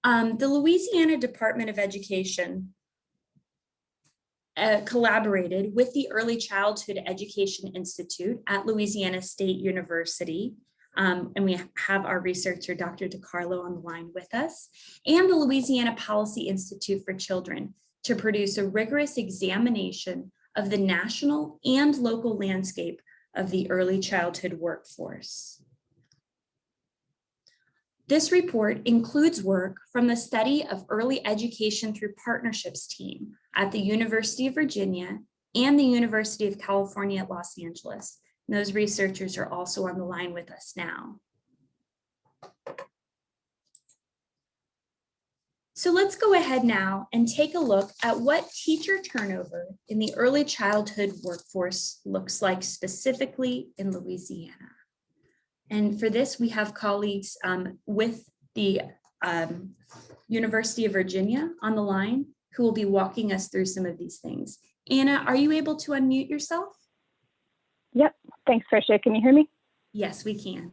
The Louisiana Department of Education collaborated with the Early Childhood Education Institute at Louisiana State University. And we have our researcher, Dr. DiCarlo, on the line with us, and the Louisiana Policy Institute for Children to produce a rigorous examination of the national and local landscape of the early childhood workforce. This report includes work from the Study of Early Education Through Partnerships team at the University of Virginia and the University of California at Los Angeles. And those researchers are also on the line with us now. So let's go ahead now and take a look at what teacher turnover in the early childhood workforce looks like specifically in Louisiana. And for this, we have colleagues with the University of Virginia on the line who will be walking us through some of these things. Anna, are you able to unmute yourself? Yep, thanks, Tricia. Can you hear me? Yes, we can.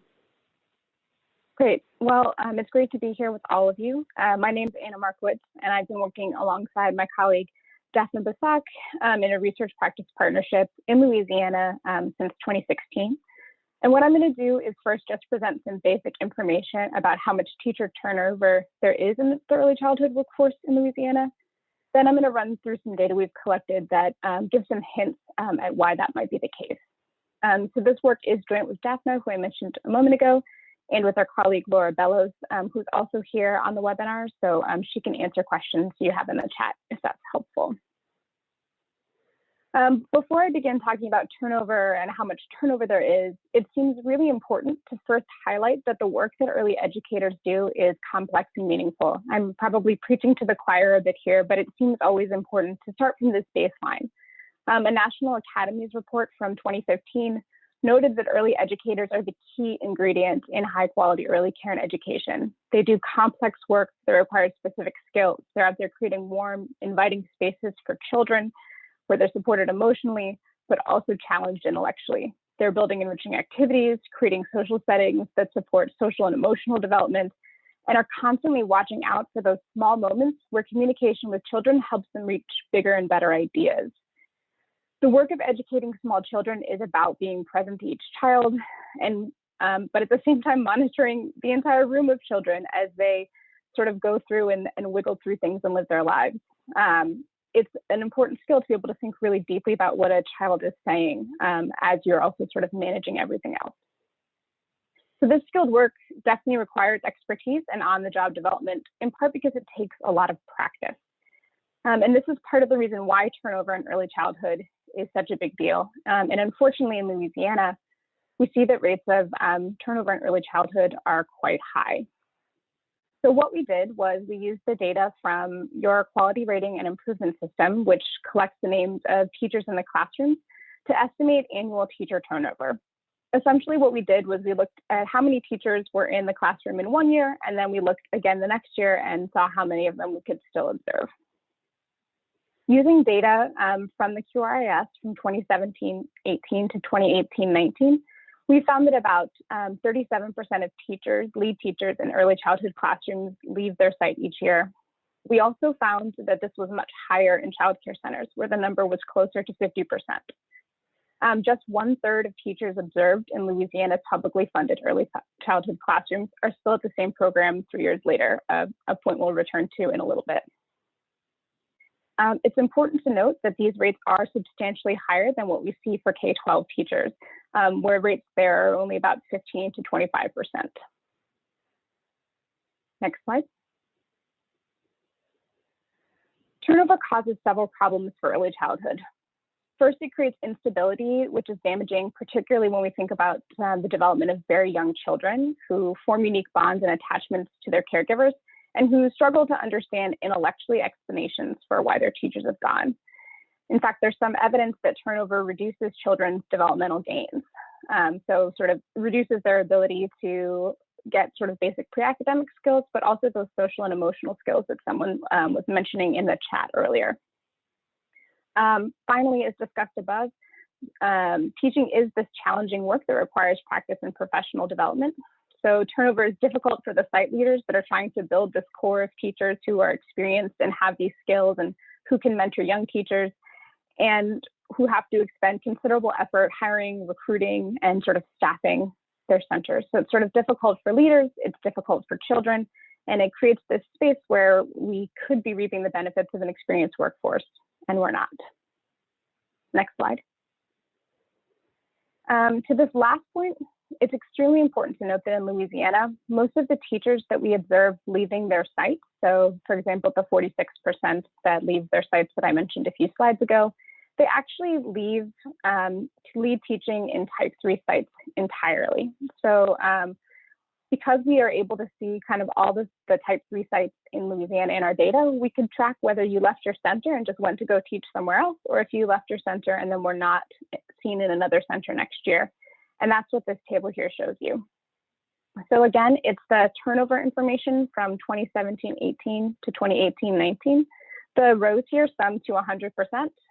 Great. Well, it's great to be here with all of you. My name is Anna Markowitz, and I've been working alongside my colleague, Daphne Basak, in a research practice partnership in Louisiana since 2016. And what I'm going to do is first just present some basic information about how much teacher turnover there is in the early childhood workforce in Louisiana. Then I'm going to run through some data we've collected that gives some hints at why that might be the case. So this work is joint with Daphne, who I mentioned a moment ago, and with our colleague Laura Bellows, who's also here on the webinar. So she can answer questions you have in the chat if that's helpful. Before I begin talking about turnover and how much turnover there is, it seems really important to first highlight that the work that early educators do is complex and meaningful. I'm probably preaching to the choir a bit here, but it seems always important to start from this baseline. A National Academies report from 2015 noted that early educators are the key ingredient in high quality early care and education. They do complex work that requires specific skills. They're out there creating warm, inviting spaces for children where they're supported emotionally, but also challenged intellectually. They're building enriching activities, creating social settings that support social and emotional development, and are constantly watching out for those small moments where communication with children helps them reach bigger and better ideas. The work of educating small children is about being present to each child, and but at the same time monitoring the entire room of children as they sort of go through and wiggle through things and live their lives. It's an important skill to be able to think really deeply about what a child is saying as you're also sort of managing everything else. So this skilled work definitely requires expertise and on-the-job development, in part because it takes a lot of practice. And this is part of the reason why turnover in early childhood is such a big deal. And unfortunately in Louisiana, we see that rates of turnover in early childhood are quite high. So what we did was we used the data from your quality rating and improvement system, which collects the names of teachers in the classrooms, to estimate annual teacher turnover. Essentially what we did was we looked at how many teachers were in the classroom in one year, and then we looked again the next year and saw how many of them we could still observe. Using data from the QRIS from 2017-18 to 2018-19, we found that about 37% of teachers, lead teachers in early childhood classrooms leave their site each year. We also found that this was much higher in childcare centers, where the number was closer to 50%. Just 1/3 of teachers observed in Louisiana's publicly funded early childhood classrooms are still at the same program 3 years later, a point we'll return to in a little bit. It's important to note that these rates are substantially higher than what we see for K-12 teachers, where rates there are only about 15 to 25%. Next slide. Turnover causes several problems for early childhood. First, it creates instability, which is damaging, particularly when we think about the development of very young children who form unique bonds and attachments to their caregivers, and who struggle to understand intellectually explanations for why their teachers have gone. In fact, there's some evidence that turnover reduces children's developmental gains. So sort of reduces their ability to get sort of basic pre-academic skills, but also those social and emotional skills that someone was mentioning in the chat earlier. Finally, as discussed above, teaching is this challenging work that requires practice and professional development. So turnover is difficult for the site leaders that are trying to build this core of teachers who are experienced and have these skills and who can mentor young teachers, and who have to expend considerable effort hiring, recruiting, and sort of staffing their centers. So it's sort of difficult for leaders, it's difficult for children, and it creates this space where we could be reaping the benefits of an experienced workforce, and we're not. Next slide. To this last point, it's extremely important to note that in Louisiana, most of the teachers that we observe leaving their sites, so for example, the 46% that leave their sites that I mentioned a few slides ago, they actually leave teaching in type 3 sites entirely. So because we are able to see kind of all the type 3 sites in Louisiana in our data, we could track whether you left your center and just went to go teach somewhere else, or if you left your center and then were not seen in another center next year. And that's what this table here shows you. So again, it's the turnover information from 2017-18 to 2018-19. The rows here sum to 100%.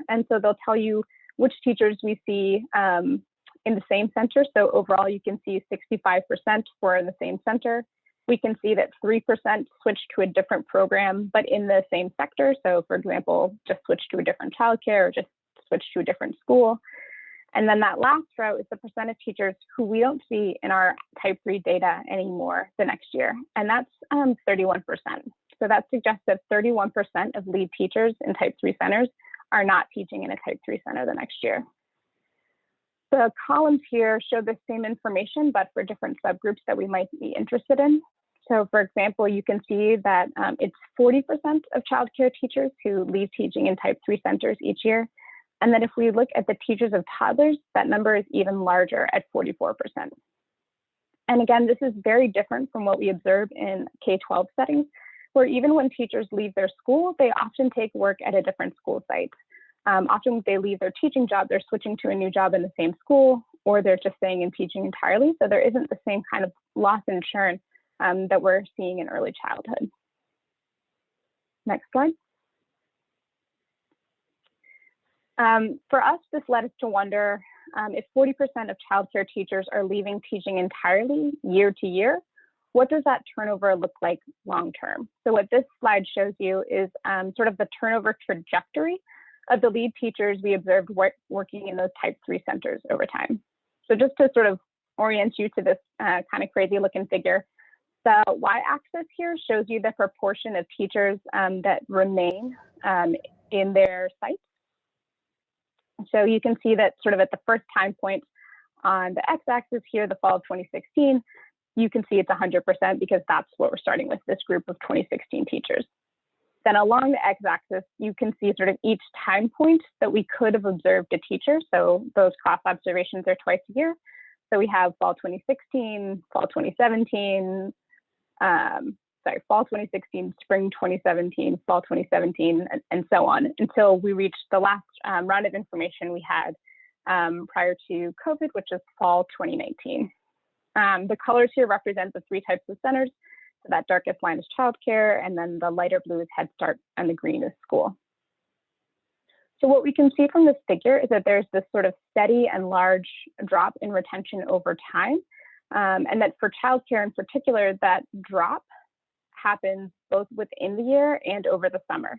And so they'll tell you which teachers we see in the same center. So overall, you can see 65% were in the same center. We can see that 3% switched to a different program, but in the same sector. So for example, just switched to a different childcare or just switched to a different school. And then that last row is the percent of teachers who we don't see in our type 3 data anymore the next year. And that's 31%. So that suggests that 31% of lead teachers in type 3 centers are not teaching in a type 3 center the next year. The columns here show the same information, but for different subgroups that we might be interested in. So for example, you can see that it's 40% of childcare teachers who leave teaching in type 3 centers each year. And then if we look at the teachers of toddlers, that number is even larger at 44%. And again, this is very different from what we observe in K-12 settings, where even when teachers leave their school, they often take work at a different school site. Often they leave their teaching job, they're switching to a new job in the same school, or they're just staying in teaching entirely. So there isn't the same kind of loss and churn that we're seeing in early childhood. Next slide. For us, this led us to wonder if 40% of childcare teachers are leaving teaching entirely year to year, what does that turnover look like long term? So what this slide shows you is sort of the turnover trajectory of the lead teachers we observed working in those type 3 centers over time. So just to sort of orient you to this kind of crazy looking figure, the y-axis here shows you the proportion of teachers that remain in their sites. So you can see that sort of at the first time point on the x-axis here, the fall of 2016, you can see it's 100% because that's what we're starting with, this group of 2016 teachers. Then along the x-axis, you can see sort of each time point that we could have observed a teacher. So those cross observations are twice a year. So we have fall 2016, fall 2017, fall 2016, spring 2017, fall 2017, and so on, until we reached the last round of information we had prior to COVID, which is fall 2019. The colors here represent the 3 types of centers. So that darkest line is childcare, and then the lighter blue is Head Start, and the green is school. So what we can see from this figure is that there's this sort of steady and large drop in retention over time, and that for childcare in particular, that drop happens both within the year and over the summer.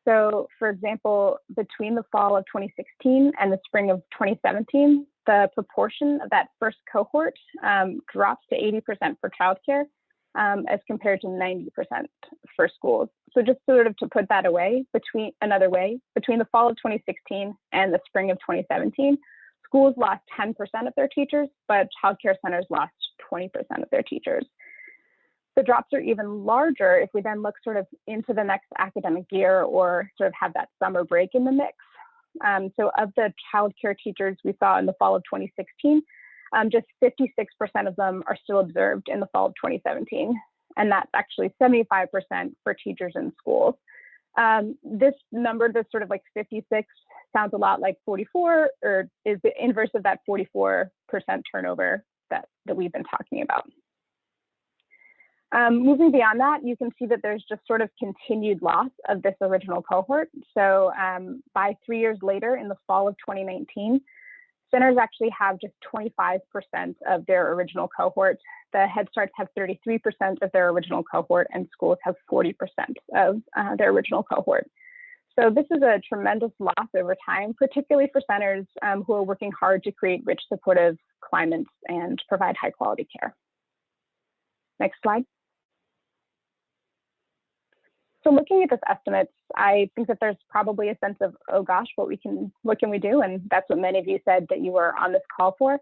So for example, between the fall of 2016 and the spring of 2017, the proportion of that first cohort drops to 80% for childcare as compared to 90% for schools. So just sort of to put that away, between the fall of 2016 and the spring of 2017, schools lost 10% of their teachers, but childcare centers lost 20% of their teachers. The drops are even larger if we then look sort of into the next academic year or sort of have that summer break in the mix. So of the childcare teachers we saw in the fall of 2016, just 56% of them are still observed in the fall of 2017. And that's actually 75% for teachers in schools. This number, this sort of like 56, sounds a lot like 44, or is the inverse of that 44% turnover that we've been talking about. Moving beyond that, you can see that there's just sort of continued loss of this original cohort. So by 3 years later, in the fall of 2019, Centers actually have just 25% of their original cohort. The Head Starts have 33% of their original cohort, and schools have 40% of their original cohort. So this is a tremendous loss over time, particularly for centers who are working hard to create rich, supportive climates and provide high quality care. Next slide. So looking at this estimates, I think that there's probably a sense of, oh gosh, what can we do? And that's what many of you said that you were on this call for.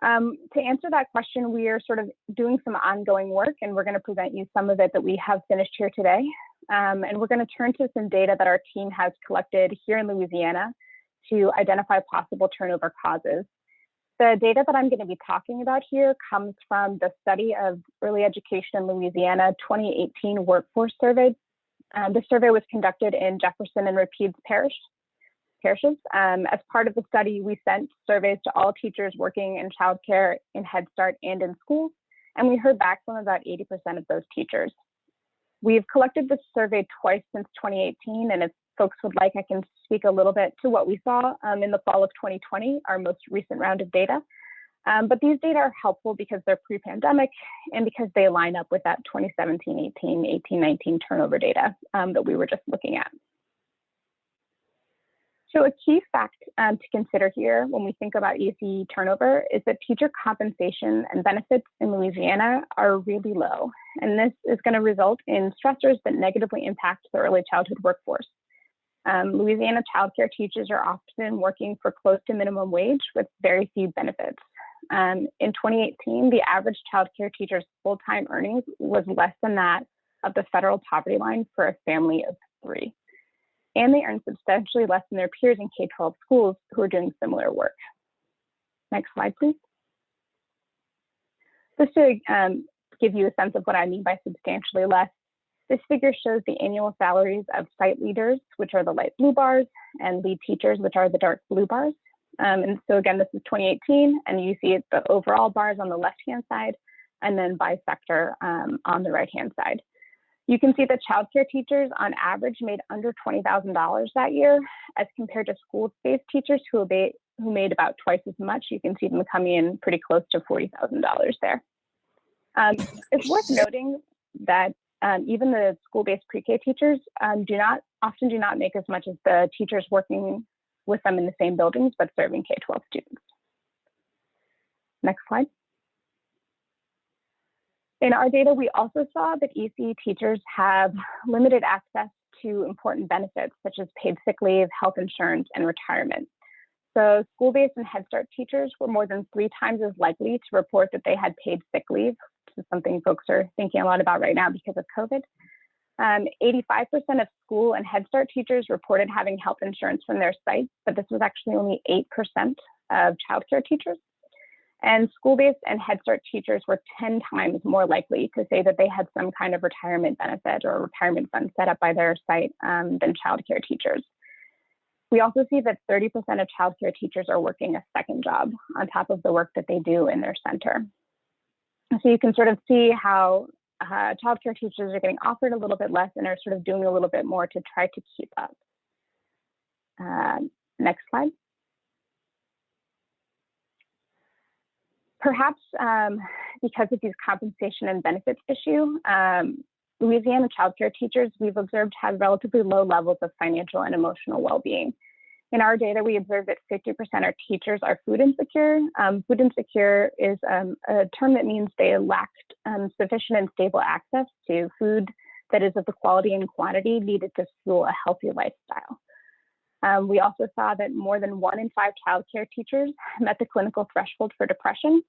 To answer that question, we are sort of doing some ongoing work, and we're going to present you some of it that we have finished here today. And we're going to turn to some data that our team has collected here in Louisiana to identify possible turnover causes. The data that I'm going to be talking about here comes from the Study of Early Education in Louisiana 2018 Workforce Survey. The survey was conducted in Jefferson and Rapides parishes. As part of the study, we sent surveys to all teachers working in childcare, in Head Start, and in schools, and we heard back from about 80% of those teachers. We've collected this survey twice since 2018, and if folks would like, I can speak a little bit to what we saw in the fall of 2020, our most recent round of data. But these data are helpful because they're pre-pandemic and because they line up with that 2017-18, 18-19 turnover data that we were just looking at. So a key fact to consider here when we think about ECE turnover is that teacher compensation and benefits in Louisiana are really low. And this is going to result in stressors that negatively impact the early childhood workforce. Louisiana childcare teachers are often working for close to minimum wage with very few benefits. In 2018, the average childcare teacher's full-time earnings was less than that of the federal poverty line for a family of 3. And they earn substantially less than their peers in K-12 schools who are doing similar work. Next slide, please. Just to give you a sense of what I mean by substantially less, this figure shows the annual salaries of site leaders, which are the light blue bars, and lead teachers, which are the dark blue bars. And so again, this is 2018, and you see the overall bars on the left-hand side, and then by sector on the right-hand side. You can see that childcare teachers on average made under $20,000 that year, as compared to school-based teachers who made about twice as much. You can see them coming in pretty close to $40,000 there. It's worth noting that even the school-based pre-K teachers often do not make as much as the teachers working with them in the same buildings, but serving K-12 students. Next slide. In our data, we also saw that ECE teachers have limited access to important benefits, such as paid sick leave, health insurance, and retirement. So school-based and Head Start teachers were more than 3 times as likely to report that they had paid sick leave, which is something folks are thinking a lot about right now because of COVID. 85% of school and Head Start teachers reported having health insurance from their sites, but this was actually only 8% of childcare teachers. And school-based and Head Start teachers were 10 times more likely to say that they had some kind of retirement benefit or retirement fund set up by their site than childcare teachers. We also see that 30% of childcare teachers are working a second job on top of the work that they do in their center. So you can sort of see how childcare teachers are getting offered a little bit less and are sort of doing a little bit more to try to keep up. Next slide. Perhaps because of these compensation and benefits issue, Louisiana childcare teachers, we've observed, have relatively low levels of financial and emotional well-being. In our data, we observed that 50% of teachers are food insecure. Food insecure is a term that means they lacked sufficient and stable access to food that is of the quality and quantity needed to fuel a healthy lifestyle. We also saw that more than 1 in 5 childcare teachers met the clinical threshold for depression.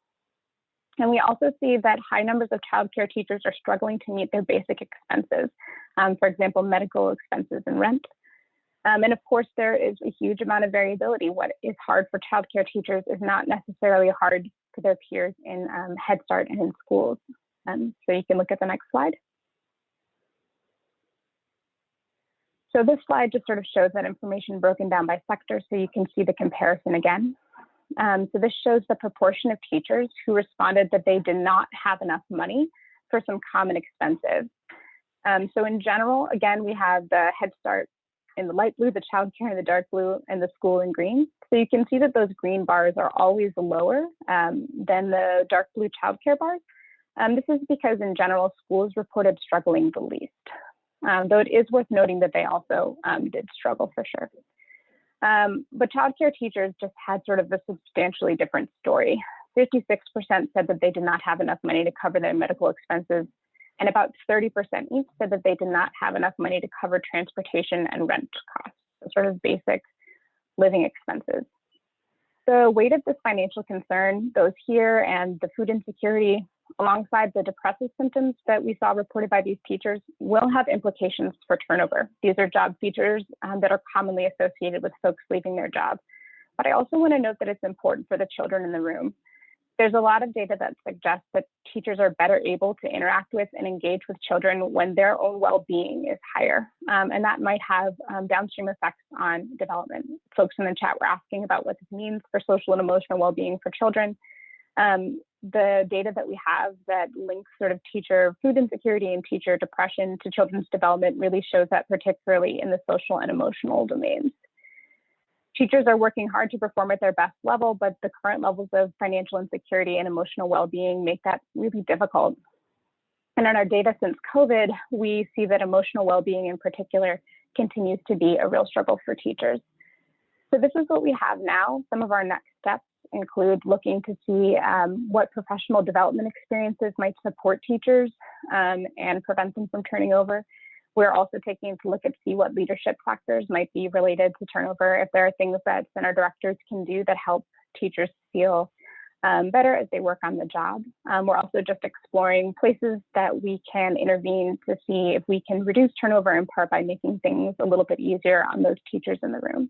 And we also see that high numbers of childcare teachers are struggling to meet their basic expenses, for example, medical expenses and rent. And of course, there is a huge amount of variability. What is hard for childcare teachers is not necessarily hard for their peers in Head Start and in schools. So you can look at the next slide. So this slide just sort of shows that information broken down by sector so you can see the comparison again. So this shows the proportion of teachers who responded that they did not have enough money for some common expenses. So in general, again, we have the Head Start in the light blue, the childcare in the dark blue, and the school in green. So you can see that those green bars are always lower than the dark blue childcare bars. This is because in general, schools reported struggling the least, though it is worth noting that they also did struggle for sure. But childcare teachers just had sort of a substantially different story. 56% said that they did not have enough money to cover their medical expenses, and about 30% each said that they did not have enough money to cover transportation and rent costs, so sort of basic living expenses. The weight of this financial concern, those here, and the food insecurity, alongside the depressive symptoms that we saw reported by these teachers, will have implications for turnover. These are job features that are commonly associated with folks leaving their job. But I also want to note that it's important for the children in the room. There's a lot of data that suggests that teachers are better able to interact with and engage with children when their own well-being is higher. And that might have downstream effects on development. Folks in the chat were asking about what this means for social and emotional well-being for children. The data that we have that links sort of teacher food insecurity and teacher depression to children's development really shows that, particularly in the social and emotional domains. Teachers are working hard to perform at their best level, but the current levels of financial insecurity and emotional well-being make that really difficult. And in our data since COVID, we see that emotional well-being in particular continues to be a real struggle for teachers. So this is what we have now. Some of our next steps include looking to see what professional development experiences might support teachers and prevent them from turning over. We're also taking to look at see what leadership factors might be related to turnover, if there are things that center directors can do that help teachers feel better as they work on the job. We're also just exploring places that we can intervene to see if we can reduce turnover, in part by making things a little bit easier on those teachers in the room.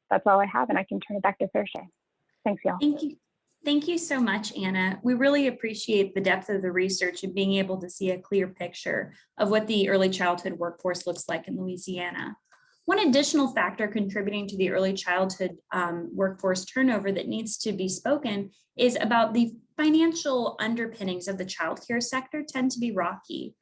That's all I have, and I can turn it back to Thursday. Thanks, y'all. Thank you. Thank you so much, Anna. We really appreciate the depth of the research and being able to see a clear picture of what the early childhood workforce looks like in Louisiana. One additional factor contributing to the early childhood workforce turnover that needs to be spoken is about the financial underpinnings of the childcare sector tend to be rocky.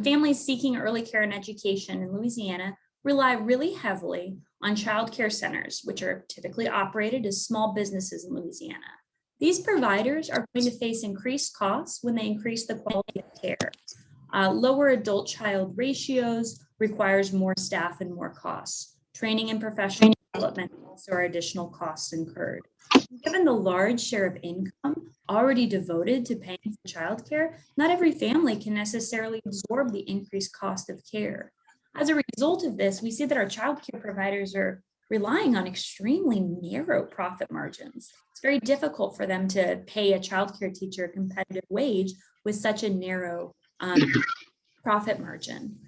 Families seeking early care and education in Louisiana rely really heavily on childcare centers, which are typically operated as small businesses in Louisiana. These providers are going to face increased costs when they increase the quality of care. Lower adult-child ratios requires more staff and more costs. Training and professional development also are additional costs incurred. Given the large share of income already devoted to paying for childcare, not every family can necessarily absorb the increased cost of care. As a result of this, we see that our childcare providers are relying on extremely narrow profit margins. It's very difficult for them to pay a childcare teacher a competitive wage with such a narrow profit margin.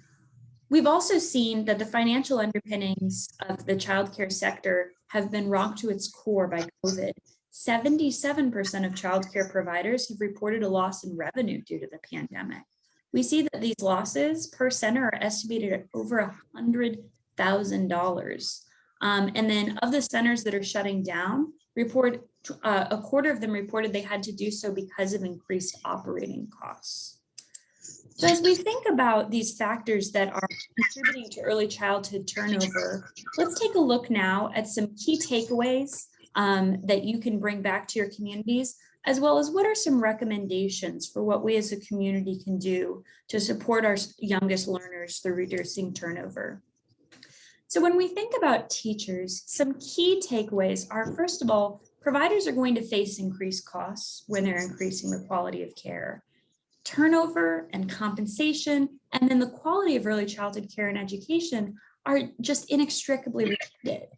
We've also seen that the financial underpinnings of the childcare sector have been rocked to its core by COVID. 77% of childcare providers have reported a loss in revenue due to the pandemic. We see that these losses per center are estimated at over $100,000. And then of the centers that are shutting down, a quarter of them reported they had to do so because of increased operating costs. So as we think about these factors that are contributing to early childhood turnover, let's take a look now at some key takeaways that you can bring back to your communities, as well as what are some recommendations for what we as a community can do to support our youngest learners through reducing turnover. So when we think about teachers, some key takeaways are, first of all, providers are going to face increased costs when they're increasing the quality of care. Turnover and compensation, and then the quality of early childhood care and education are just inextricably related.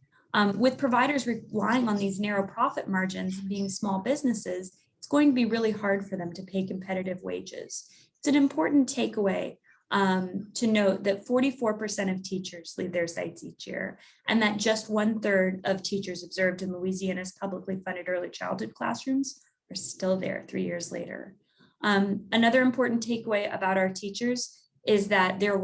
With providers relying on these narrow profit margins, being small businesses, it's going to be really hard for them to pay competitive wages. It's an important takeaway to note that 44% of teachers leave their sites each year, and that just 1/3 of teachers observed in Louisiana's publicly funded early childhood classrooms are still there 3 years later. Another important takeaway about our teachers is that they're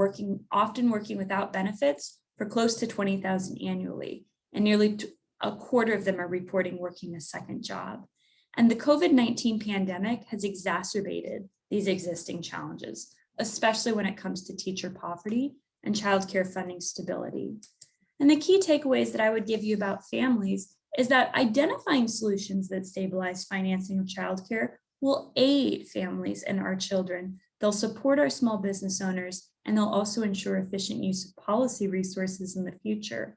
often working without benefits for close to $20,000 annually, and nearly a quarter of them are reporting working a second job. And the COVID-19 pandemic has exacerbated these existing challenges, especially when it comes to teacher poverty and childcare funding stability. And the key takeaways that I would give you about families is that identifying solutions that stabilize financing of childcare will aid families and our children. They'll support our small business owners, and they'll also ensure efficient use of policy resources in the future.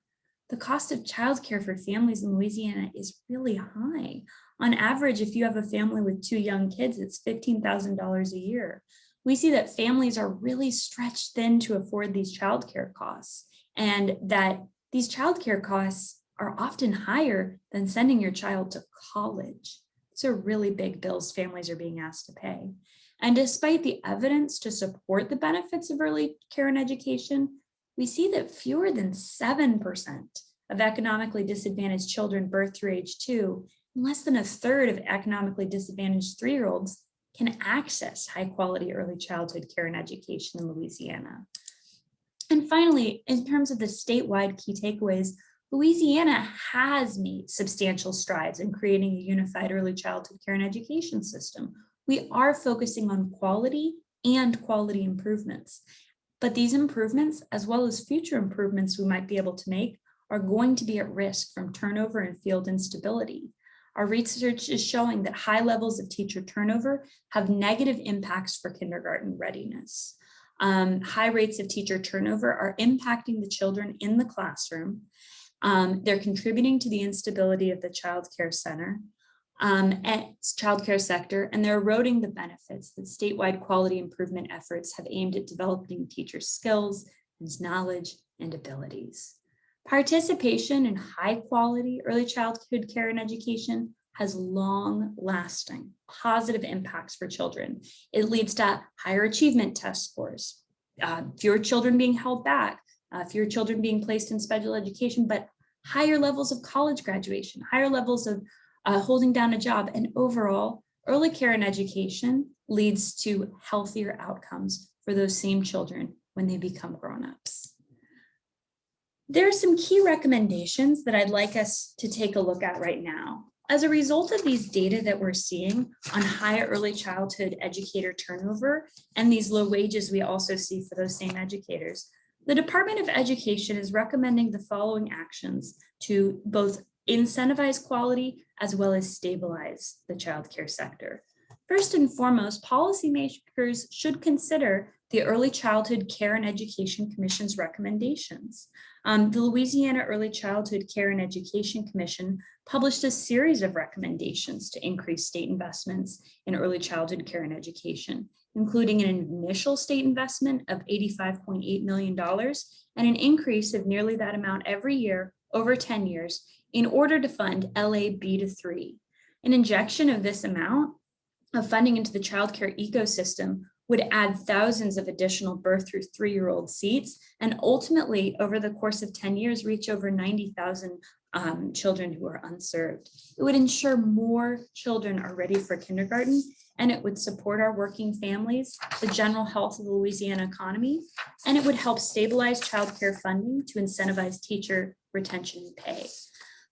The cost of childcare for families in Louisiana is really high. On average, if you have a family with 2 young kids, it's $15,000 a year. We see that families are really stretched thin to afford these childcare costs, and that these childcare costs are often higher than sending your child to college. These are really big bills families are being asked to pay. And despite the evidence to support the benefits of early care and education, we see that fewer than 7% of economically disadvantaged children birthed through age 2, and less than a third of economically disadvantaged 3-year-olds can access high quality early childhood care and education in Louisiana. And finally, in terms of the statewide key takeaways, Louisiana has made substantial strides in creating a unified early childhood care and education system. We are focusing on quality and quality improvements, but these improvements, as well as future improvements we might be able to make, are going to be at risk from turnover and field instability. Our research is showing that high levels of teacher turnover have negative impacts for kindergarten readiness. High rates of teacher turnover are impacting the children in the classroom. They're contributing to the instability of the child care center and childcare sector, and they're eroding the benefits that statewide quality improvement efforts have aimed at developing teachers' skills, and knowledge, and abilities. Participation in high quality early childhood care and education has long-lasting positive impacts for children. It leads to higher achievement test scores, fewer children being held back, fewer children being placed in special education, but higher levels of college graduation, higher levels of holding down a job, and overall, early care and education leads to healthier outcomes for those same children when they become grown-ups. There are some key recommendations that I'd like us to take a look at right now. As a result of these data that we're seeing on high early childhood educator turnover and these low wages we also see for those same educators, the Department of Education is recommending the following actions to both incentivize quality as well as stabilize the childcare sector. First and foremost, policymakers should consider the Early Childhood Care and Education Commission's recommendations. The Louisiana Early Childhood Care and Education Commission published a series of recommendations to increase state investments in early childhood care and education, including an initial state investment of $85.8 million and an increase of nearly that amount every year over 10 years in order to fund LAB to 3. An injection of this amount of funding into the childcare ecosystem would add thousands of additional birth through 3-year-old seats, and ultimately, over the course of 10 years, reach over 90,000 children who are unserved. It would ensure more children are ready for kindergarten, and it would support our working families, the general health of the Louisiana economy, and it would help stabilize childcare funding to incentivize teacher retention and pay.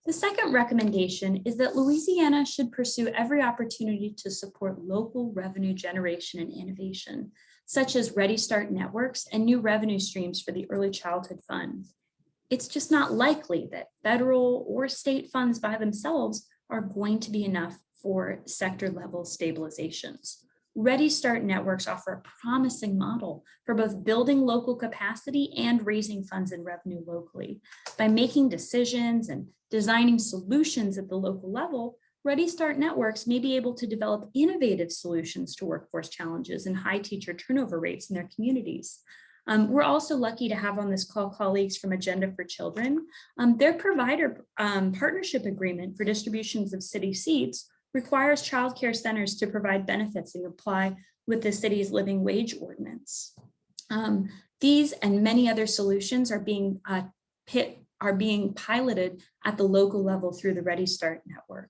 The second recommendation is that Louisiana should pursue every opportunity to support local revenue generation and innovation, such as Ready Start networks and new revenue streams for the Early Childhood Fund. It's just not likely that federal or state funds by themselves are going to be enough for sector level stabilizations. Ready Start networks offer a promising model for both building local capacity and raising funds and revenue locally. By making decisions and designing solutions at the local level, Ready Start networks may be able to develop innovative solutions to workforce challenges and high teacher turnover rates in their communities. We're also lucky to have on this call colleagues from Agenda for Children. Their provider partnership agreement for distributions of city seats requires childcare centers to provide benefits and comply with the city's living wage ordinance. These and many other solutions are being piloted at the local level through the Ready Start network.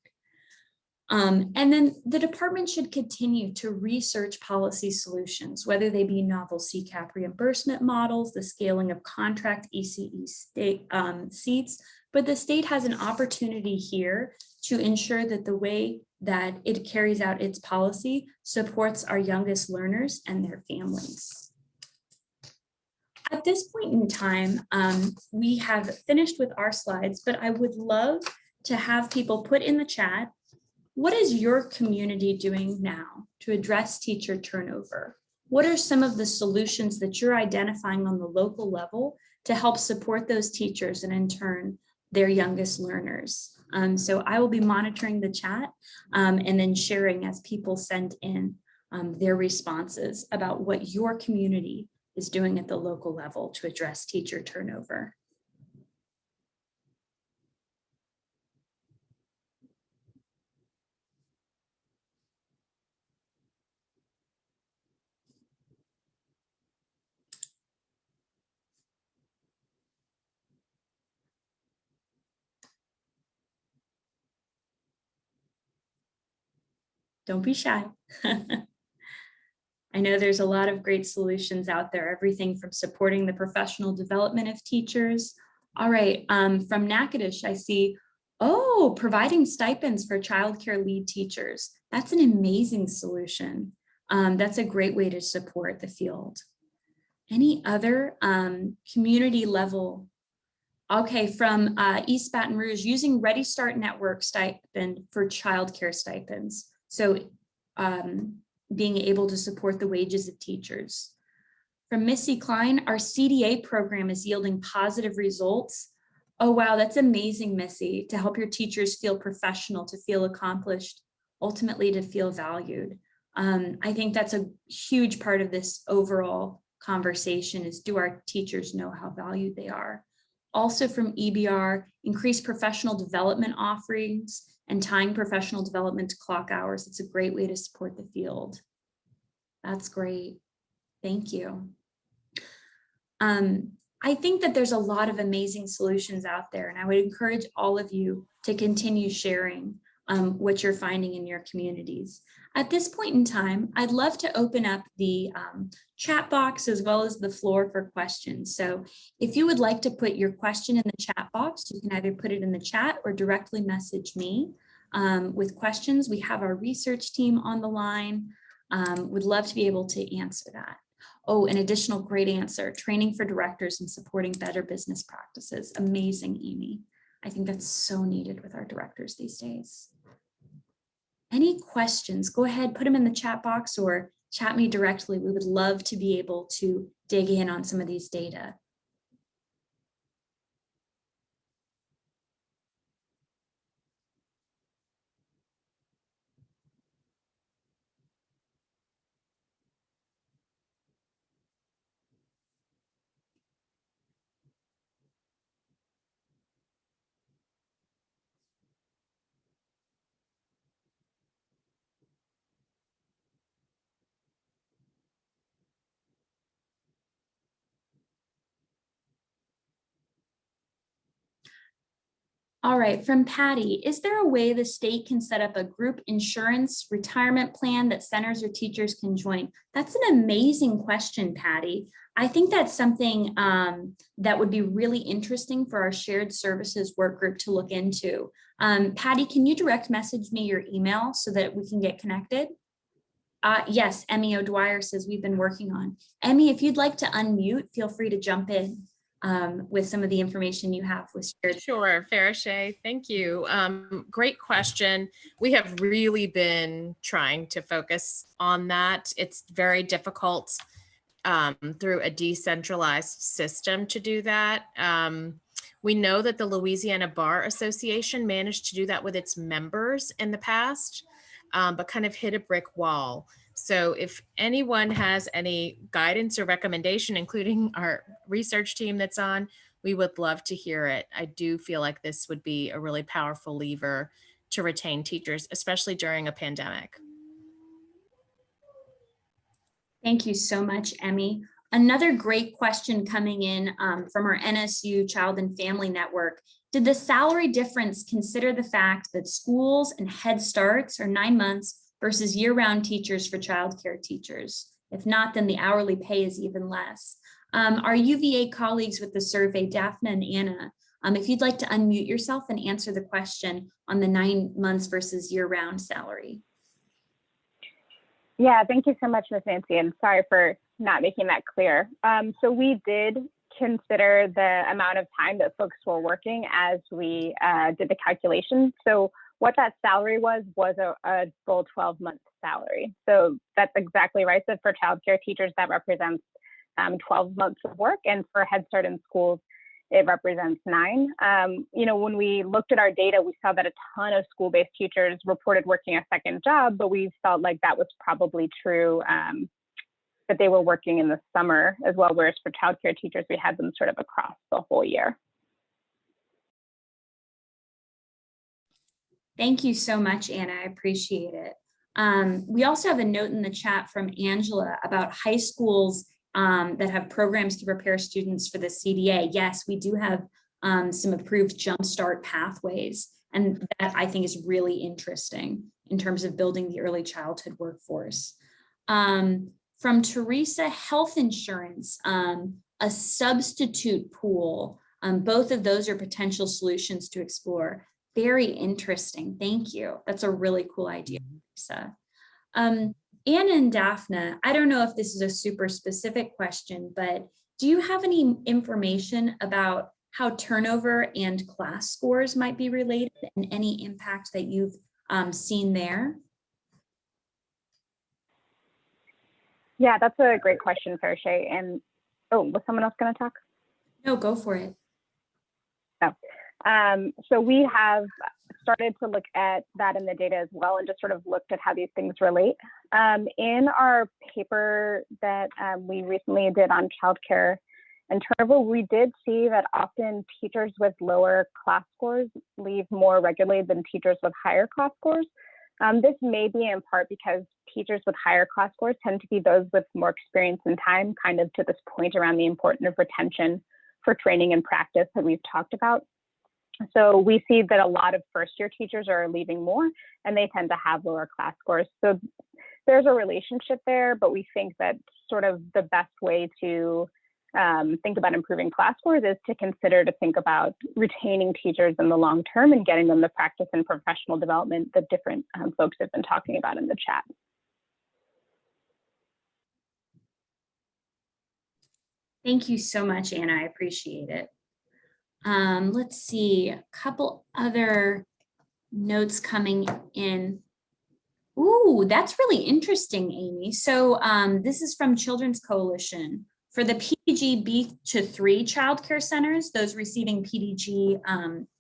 And then the department should continue to research policy solutions, whether they be novel CCAP reimbursement models, the scaling of contract ECE state seats, but the state has an opportunity here to ensure that the way that it carries out its policy supports our youngest learners and their families. At this point in time, we have finished with our slides, but I would love to have people put in the chat, what is your community doing now to address teacher turnover? What are some of the solutions that you're identifying on the local level to help support those teachers and in turn, their youngest learners? So I will be monitoring the chat and then sharing as people send in their responses about what your community is doing at the local level to address teacher turnover. Don't be shy. I know there's a lot of great solutions out there, everything from supporting the professional development of teachers. All right, from Natchitoches, I see, oh, providing stipends for childcare lead teachers. That's an amazing solution. That's a great way to support the field. Any other community level? Okay, from East Baton Rouge, using Ready Start Network stipend for childcare stipends. So being able to support the wages of teachers. From Missy Klein, our CDA program is yielding positive results. Oh, wow, that's amazing, Missy, to help your teachers feel professional, to feel accomplished, ultimately to feel valued. I think that's a huge part of this overall conversation is, do our teachers know how valued they are? Also from EBR, increased professional development offerings and tying professional development to clock hours. It's a great way to support the field. That's great. Thank you. I think that there's a lot of amazing solutions out there, and I would encourage all of you to continue sharing what you're finding in your communities. At this point in time, I'd love to open up the chat box as well as the floor for questions. So if you would like to put your question in the chat box, you can either put it in the chat or directly message me with questions. We have our research team on the line. Would love to be able to answer that. Oh, an additional great answer, training for directors and supporting better business practices. Amazing, Amy. I think that's so needed with our directors these days. Any questions? Go ahead, put them in the chat box or chat me directly. We would love to be able to dig in on some of these data. All right, from Patty, is there a way the state can set up a group insurance retirement plan that centers or teachers can join? That's an amazing question, Patty. I think that's something that would be really interesting for our shared services work group to look into. Patty, can you direct message me your email so that we can get connected? Yes, Emmy O'Dwyer says we've been working on. Emmy, if you'd like to unmute, feel free to jump in with some of the information you have with shared. Sure, Farishay, thank you. Great question. We have really been trying to focus on that. It's very difficult through a decentralized system to do that. We know that the Louisiana Bar Association managed to do that with its members in the past, but kind of hit a brick wall. So if anyone has any guidance or recommendation, including our research team that's on, we would love to hear it. I do feel like this would be a really powerful lever to retain teachers, especially during a pandemic. Thank you so much, Emmy. Another great question coming in from our NSU Child and Family Network. Did the salary difference consider the fact that schools and Head Starts are 9 months versus year-round teachers for childcare teachers? If not, then the hourly pay is even less. Our UVA colleagues with the survey, Daphne and Anna, if you'd like to unmute yourself and answer the question on the 9 months versus year-round salary. Yeah, thank you so much, Ms. Nancy, and sorry for not making that clear. So we did consider the amount of time that folks were working as we did the calculation. So what that salary was a full 12-month salary. So that's exactly right. So for childcare teachers, that represents 12 months of work, and for Head Start in schools, it represents 9. When we looked at our data, we saw that a ton of school-based teachers reported working a second job, but we felt like that was probably true, that they were working in the summer as well, whereas for childcare teachers, we had them sort of across the whole year. Thank you so much, Anna. I appreciate it. We also have a note in the chat from Angela about high schools that have programs to prepare students for the CDA. Yes, we do have some approved Jumpstart pathways, and that I think is really interesting in terms of building the early childhood workforce. From Teresa, health insurance, a substitute pool. Both of those are potential solutions to explore. Very interesting. Thank you. That's a really cool idea, Teresa. Anna and Daphne, I don't know if this is a super specific question, but do you have any information about how turnover and class scores might be related and any impact that you've seen there? Yeah, that's a great question, Farishay. And was someone else going to talk? No, go for it. So we have started to look at that in the data as well, and just sort of looked at how these things relate. In our paper that we recently did on childcare and turnover, we did see that often teachers with lower class scores leave more regularly than teachers with higher class scores. This may be in part because teachers with higher class scores tend to be those with more experience and time, kind of to this point around the importance of retention for training and practice that we've talked about. So we see that a lot of first-year teachers are leaving more, and they tend to have lower class scores. So there's a relationship there, but we think that sort of the best way to think about improving class scores is to think about retaining teachers in the long term and getting them the practice and professional development that different folks have been talking about in the chat. Thank you so much, Anna. I appreciate it. Let's see, a couple other notes coming in. Ooh, that's really interesting, Amy. So this is from Children's Coalition. For the PDG B-3 childcare centers, those receiving PDG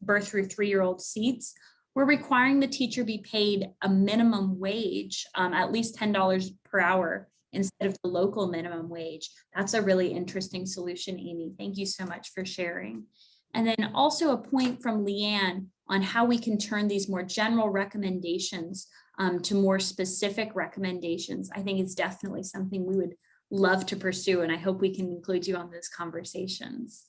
birth through 3-year-old seats, we're requiring the teacher be paid a minimum wage, at least $10 per hour instead of the local minimum wage. That's a really interesting solution, Amy. Thank you so much for sharing. And then also a point from Leanne on how we can turn these more general recommendations to more specific recommendations. I think it's definitely something we would love to pursue, and I hope we can include you on those conversations.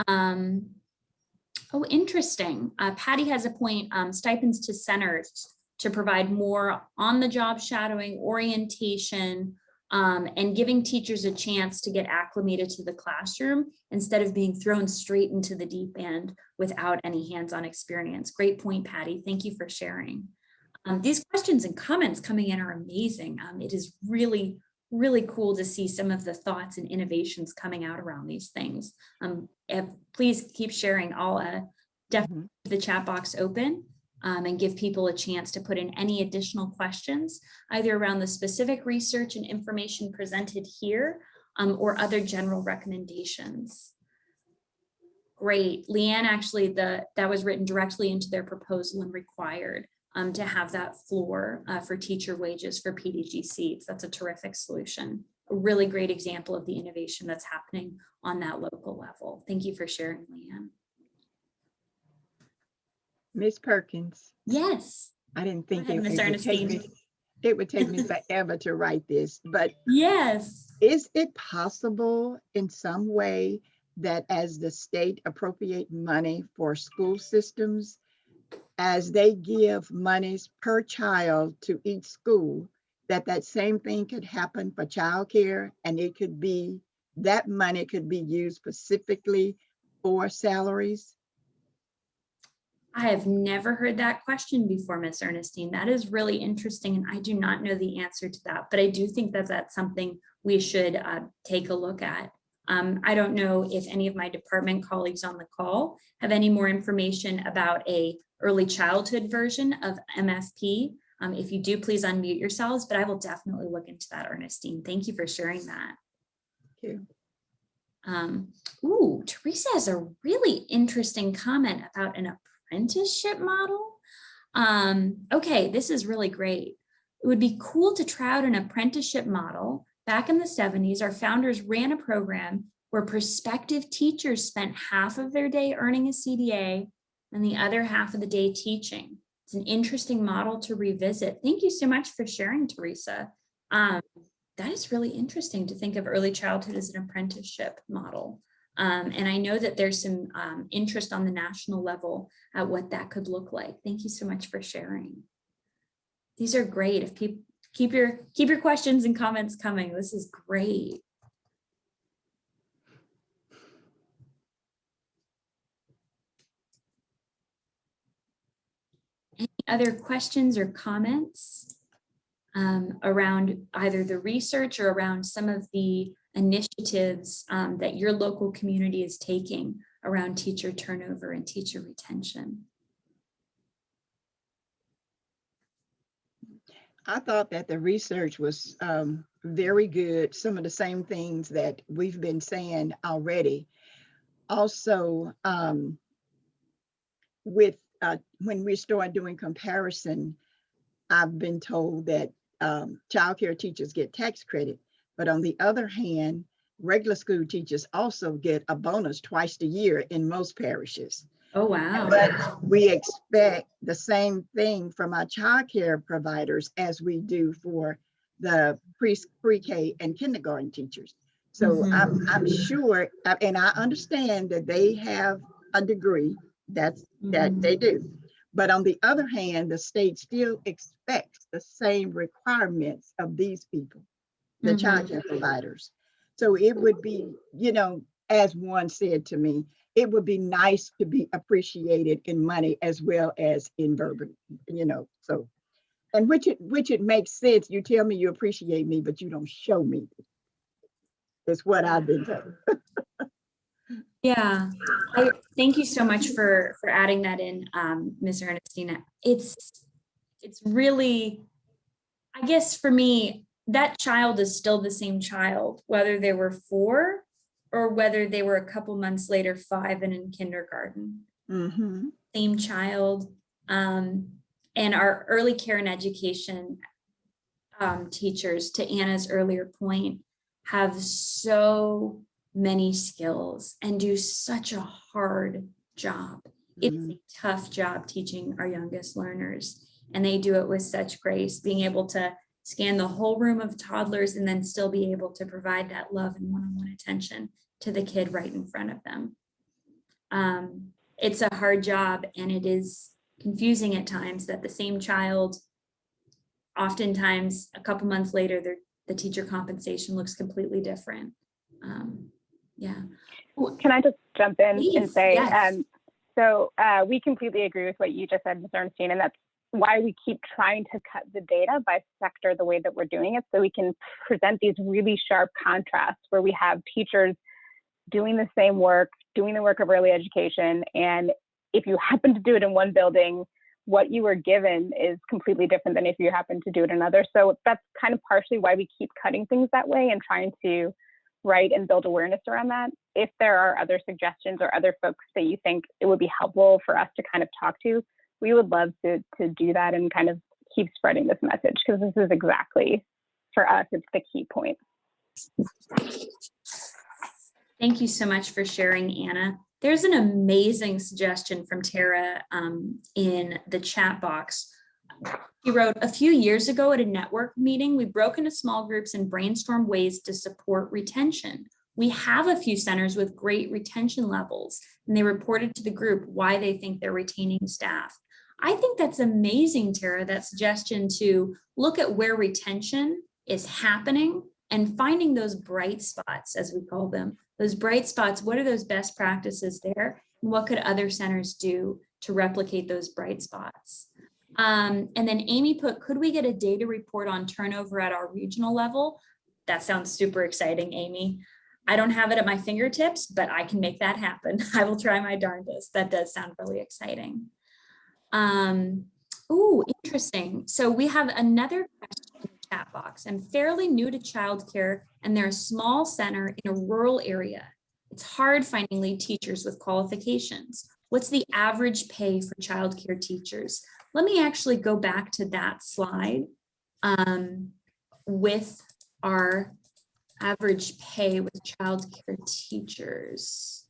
Oh, interesting. Patty has a point, stipends to centers to provide more on-the-job shadowing, orientation, and giving teachers a chance to get acclimated to the classroom instead of being thrown straight into the deep end without any hands-on experience. Great point, Patty. Thank you for sharing. These questions and comments coming in are amazing. It is really, really cool to see some of the thoughts and innovations coming out around these things. Please keep sharing. I'll definitely keep the chat box open and give people a chance to put in any additional questions, either around the specific research and information presented here or other general recommendations. Great. Leanne, actually, that was written directly into their proposal and required to have that floor for teacher wages for PDG seats. That's a terrific solution. A really great example of the innovation that's happening on that local level. Thank you for sharing, Leanne. Ms. Perkins. Yes. I didn't think ahead, it would take me forever to write this, but yes. Is it possible in some way that as the state appropriate money for school systems, as they give monies per child to each school, that same thing could happen for childcare, and it could be, that money could be used specifically for salaries? I have never heard that question before, Miss Ernestine. That is really interesting, and I do not know the answer to that, but I do think that that's something we should take a look at. I don't know if any of my department colleagues on the call have any more information about a early childhood version of MFP. If you do, please unmute yourselves, but I will definitely look into that, Ernestine. Thank you for sharing that. Thank you. Ooh, Teresa has a really interesting comment about an apprenticeship model. Okay, this is really great. It would be cool to try out an apprenticeship model. Back in the 70s, our founders ran a program where prospective teachers spent half of their day earning a CDA and the other half of the day teaching. It's an interesting model to revisit. Thank you so much for sharing, Teresa. That is really interesting to think of early childhood as an apprenticeship model. And I know that there's some interest on the national level at what that could look like. Thank you so much for sharing. These are great. If people keep your questions and comments coming, this is great. Any other questions or comments around either the research or around some of the initiatives that your local community is taking around teacher turnover and teacher retention? I thought that the research was very good. Some of the same things that we've been saying already. Also, with when we start doing comparison, I've been told that childcare teachers get tax credit, but on the other hand, regular school teachers also get a bonus twice a year in most parishes. Oh, wow. But we expect the same thing from our childcare providers as we do for the pre-K and kindergarten teachers. So I'm sure, and I understand that they have a degree, that they do. But on the other hand, the state still expects the same requirements of these people, the childcare providers. So it would be, you know, as one said to me, it would be nice to be appreciated in money as well as in verbal, you know, so, and which it makes sense. You tell me you appreciate me, but you don't show me. It's what I've been told. Yeah, thank you so much for adding that in, Ms. Ernestina. It's really, I guess for me, that child is still the same child, whether they were 4 or whether they were a couple months later 5 and in kindergarten. Same child. And our early care and education teachers, to Anna's earlier point, have so many skills and do such a hard job. It's a tough job teaching our youngest learners, and they do it with such grace, being able to scan the whole room of toddlers and then still be able to provide that love and one-on-one attention to the kid right in front of them. It's a hard job, and it is confusing at times that the same child, oftentimes a couple months later, the teacher compensation looks completely different. Yeah. Can I just jump in and say, yes. So we completely agree with what you just said, Ms. Ernestine, and that's why we keep trying to cut the data by sector the way that we're doing it, so we can present these really sharp contrasts where we have teachers doing the same work, doing the work of early education, and if you happen to do it in one building, what you were given is completely different than if you happen to do it in another. So that's kind of partially why we keep cutting things that way and trying to write and build awareness around that. If there are other suggestions or other folks that you think it would be helpful for us to kind of talk to, we would love to do that and kind of keep spreading this message, because this is exactly, for us, it's the key point. Thank you so much for sharing, Anna. There's an amazing suggestion from Tara in the chat box. He wrote, a few years ago at a network meeting, we broke into small groups and brainstormed ways to support retention. We have a few centers with great retention levels, and they reported to the group why they think they're retaining staff. I think that's amazing, Tara, that suggestion to look at where retention is happening and finding those bright spots, as we call them. Those bright spots, what are those best practices there? And what could other centers do to replicate those bright spots. And then Amy put, could we get a data report on turnover at our regional level? That sounds super exciting, Amy. I don't have it at my fingertips, but I can make that happen. I will try my darndest. That does sound really exciting. Oh, interesting. So we have another question in the chat box. I'm fairly new to childcare and they're a small center in a rural area. It's hard finding lead teachers with qualifications. What's the average pay for childcare teachers? Let me actually go back to that slide with our average pay with childcare teachers.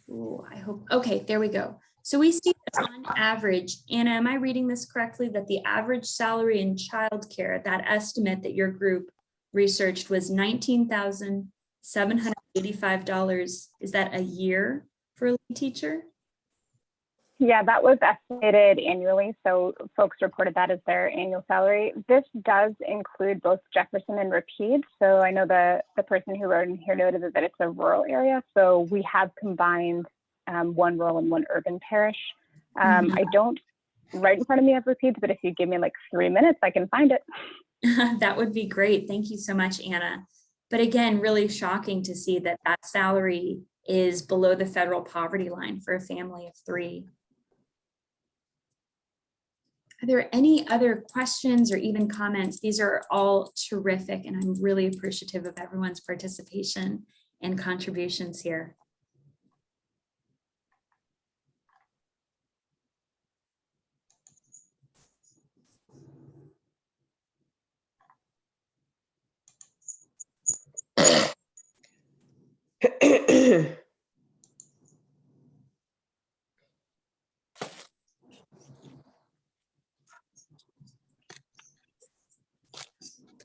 Ooh, I hope, okay, there we go. So we see that on average, Anna, am I reading this correctly, that the average salary in childcare, that estimate that your group researched was $19,785. Is that a year for a lead teacher? Yeah, that was estimated annually. So folks reported that as their annual salary. This does include both Jefferson and Rapide. So I know the person who wrote in here noted that it's a rural area. So we have combined one rural and one urban parish. I don't right in front of me have Rapide, but if you give me like 3 minutes, I can find it. That would be great. Thank you so much, Anna. But again, really shocking to see that that salary is below the federal poverty line for a family of 3. Are there any other questions or even comments? These are all terrific, and I'm really appreciative of everyone's participation and contributions here.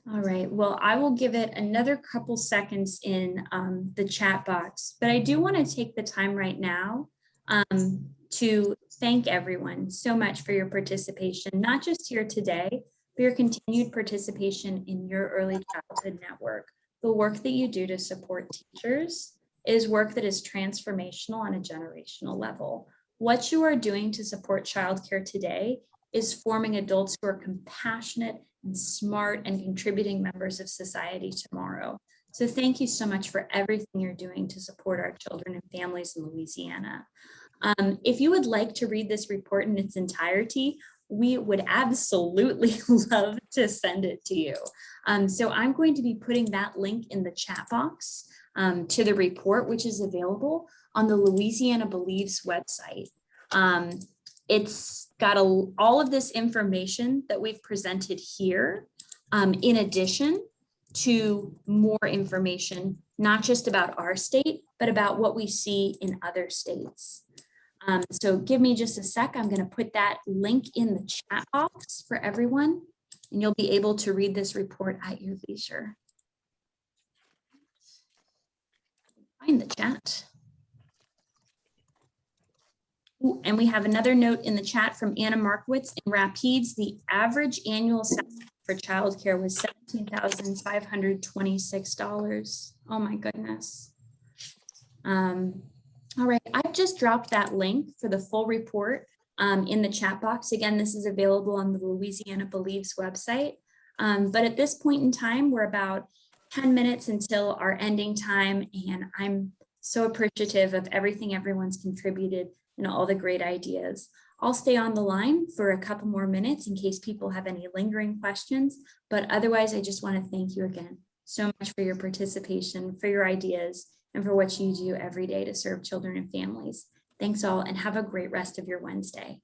All right, well, I will give it another couple seconds in the chat box, but I do want to take the time right now to thank everyone so much for your participation, not just here today, but your continued participation in your early childhood network. The work that you do to support teachers is work that is transformational on a generational level. What you are doing to support childcare today is forming adults who are compassionate and smart and contributing members of society tomorrow. So thank you so much for everything you're doing to support our children and families in Louisiana. If you would like to read this report in its entirety, we would absolutely love to send it to you. So I'm going to be putting that link in the chat box to the report, which is available on the Louisiana Believes website. It's got all of this information that we've presented here, in addition to more information, not just about our state, but about what we see in other states. So give me just a sec. I'm going to put that link in the chat box for everyone, and you'll be able to read this report at your leisure. Find the chat. Ooh, and we have another note in the chat from Anna Markowitz in Rapides. The average annual salary for childcare was $17,526. Oh my goodness. All right, I've just dropped that link for the full report in the chat box. Again, this is available on the Louisiana Believes website. But at this point in time, we're about 10 minutes until our ending time, and I'm so appreciative of everything everyone's contributed and all the great ideas. I'll stay on the line for a couple more minutes in case people have any lingering questions, but otherwise I just want to thank you again so much for your participation, for your ideas, and for what you do every day to serve children and families. Thanks all, and have a great rest of your Wednesday.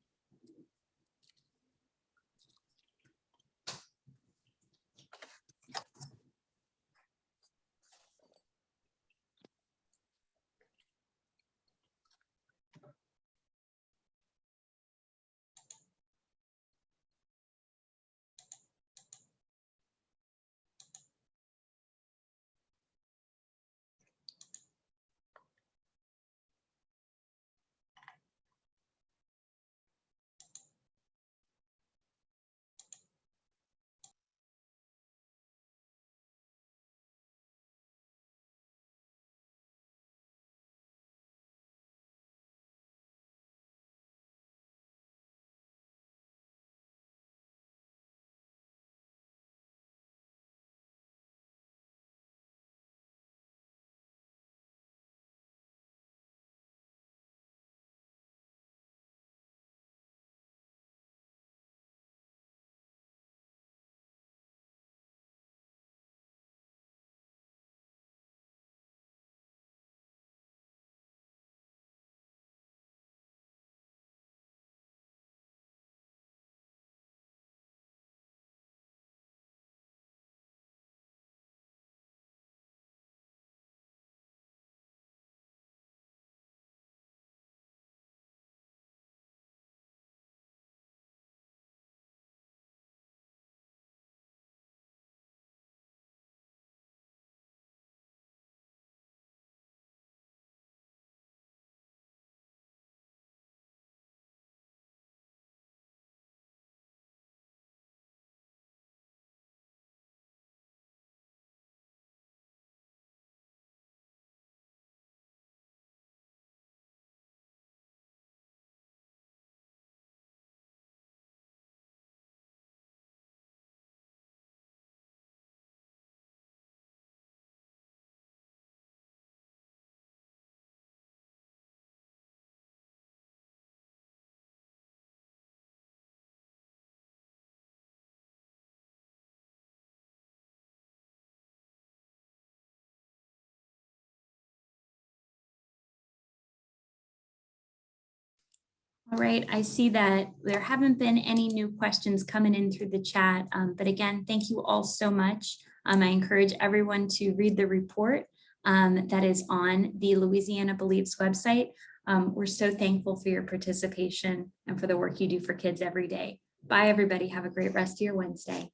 All right, I see that there haven't been any new questions coming in through the chat, but again, thank you all so much. I encourage everyone to read the report that is on the Louisiana Believes website. We're so thankful for your participation and for the work you do for kids every day. Bye, everybody. Have a great rest of your Wednesday.